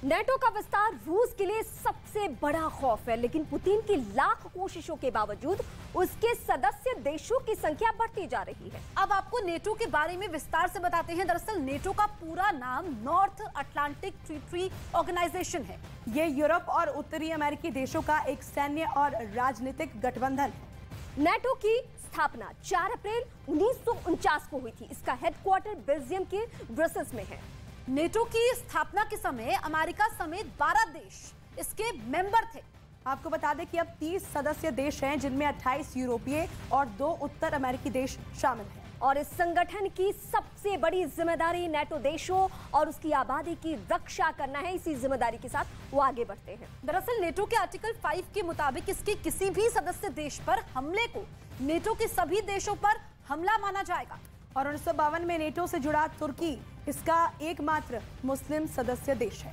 NATO का विस्तार रूस के लिए सबसे बड़ा खौफ है, लेकिन पुतिन की लाख कोशिशों के बावजूद उसके सदस्य देशों की संख्या बढ़ती जा रही है। अब आपको नेटो के बारे में विस्तार से बताते हैं। दरअसल नेटो का पूरा नाम नॉर्थ अटलांटिक ट्रीटी ऑर्गेनाइजेशन है। ये यूरोप और उत्तरी अमेरिकी देशों का एक सैन्य और राजनीतिक गठबंधन है। नेटो की स्थापना 4 अप्रैल 1949 को हुई थी। इसका हेडक्वार्टर बेल्जियम के ब्रसेल्स में है। नेटो की स्थापना के समय अमेरिका समेत 12 देश इसके मेंबर थे। आपको बता दें कि अब 30 सदस्य देश हैं, जिनमें 28 यूरोपीय और 2 उत्तर अमेरिकी देश शामिल हैं। और इस संगठन की सबसे बड़ी जिम्मेदारी नेटो देशों और उसकी आबादी की रक्षा करना है। इसी जिम्मेदारी के साथ वो आगे बढ़ते हैं। दरअसल नेटो के आर्टिकल 5 के मुताबिक इसके किसी भी सदस्य देश पर हमले को नेटो के सभी देशों पर हमला माना जाएगा। और 1952 में नेटो से जुड़ा तुर्की इसका एकमात्र मुस्लिम सदस्य देश है।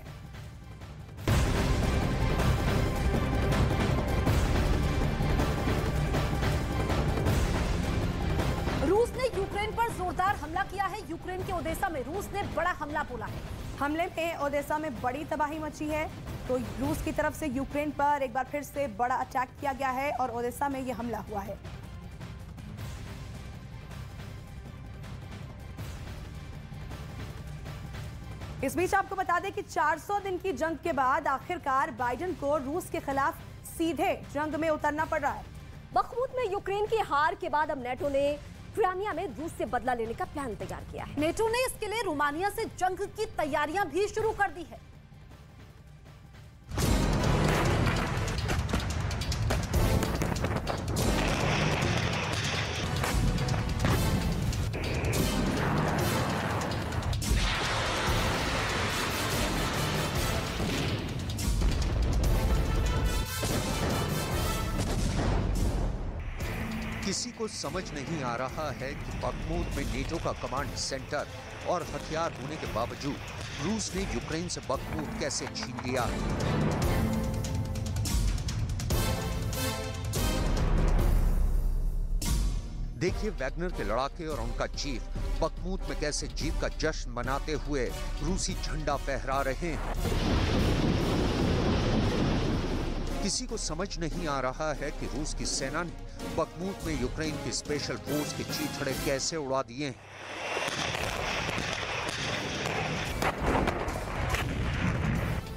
रूस ने यूक्रेन पर जोरदार हमला किया है। यूक्रेन के ओडेसा में रूस ने बड़ा हमला बोला है। हमले में ओडेसा में बड़ी तबाही मची है। तो रूस की तरफ से यूक्रेन पर एक बार फिर से बड़ा अटैक किया गया है और ओडेसा में यह हमला हुआ है। इस बीच आपको बता दें कि 400 दिन की जंग के बाद आखिरकार बाइडेन को रूस के खिलाफ सीधे जंग में उतरना पड़ रहा है। बखमुत में यूक्रेन की हार के बाद अब नेटो ने क्राइमिया में रूस से बदला लेने का प्लान तैयार किया है। नेटो ने इसके लिए रोमानिया से जंग की तैयारियां भी शुरू कर दी है। किसी को समझ नहीं आ रहा है कि बखमुत में नेटो का कमांड सेंटर और हथियार होने के बावजूद रूस ने यूक्रेन से बखमुत कैसे छीन लिया। देखिए वैगनर के लड़ाके और उनका चीफ बखमुत में कैसे जीत का जश्न मनाते हुए रूसी झंडा फहरा रहे हैं। किसी को समझ नहीं आ रहा है कि रूस की सेना ने बखमुत में यूक्रेन की स्पेशल फोर्स के चीथड़े कैसे उड़ा दिए हैं।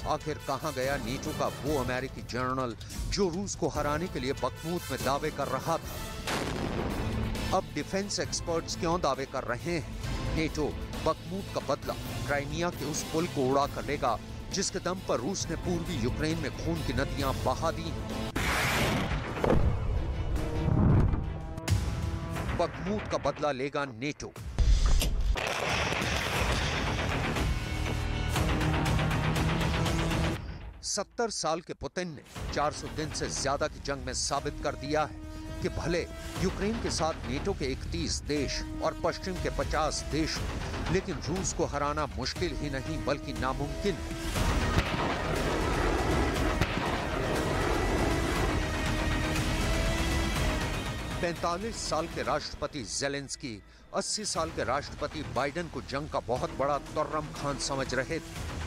आखिर कहां गया नेटो का वो अमेरिकी जनरल जो रूस को हराने के लिए बखमुत में दावे कर रहा था। अब डिफेंस एक्सपर्ट्स क्यों दावे कर रहे हैं नेटो बखमुत का बदला क्राइमिया के उस पुल को उड़ा कर लेगा जिसके दम पर रूस ने पूर्वी यूक्रेन में खून की नदियां बहा दी। बखमुत का बदला लेगा नेटो। सत्तर साल के पुतिन ने 400 दिन से ज्यादा की जंग में साबित कर दिया है कि भले यूक्रेन के साथ नेटो के 31 देश और पश्चिम के 50 देश, लेकिन रूस को हराना मुश्किल ही नहीं बल्कि नामुमकिन है। 45 साल के राष्ट्रपति ज़ेलेंस्की 80 साल के राष्ट्रपति बाइडेन को जंग का बहुत बड़ा तुर्रम खान समझ रहे थे।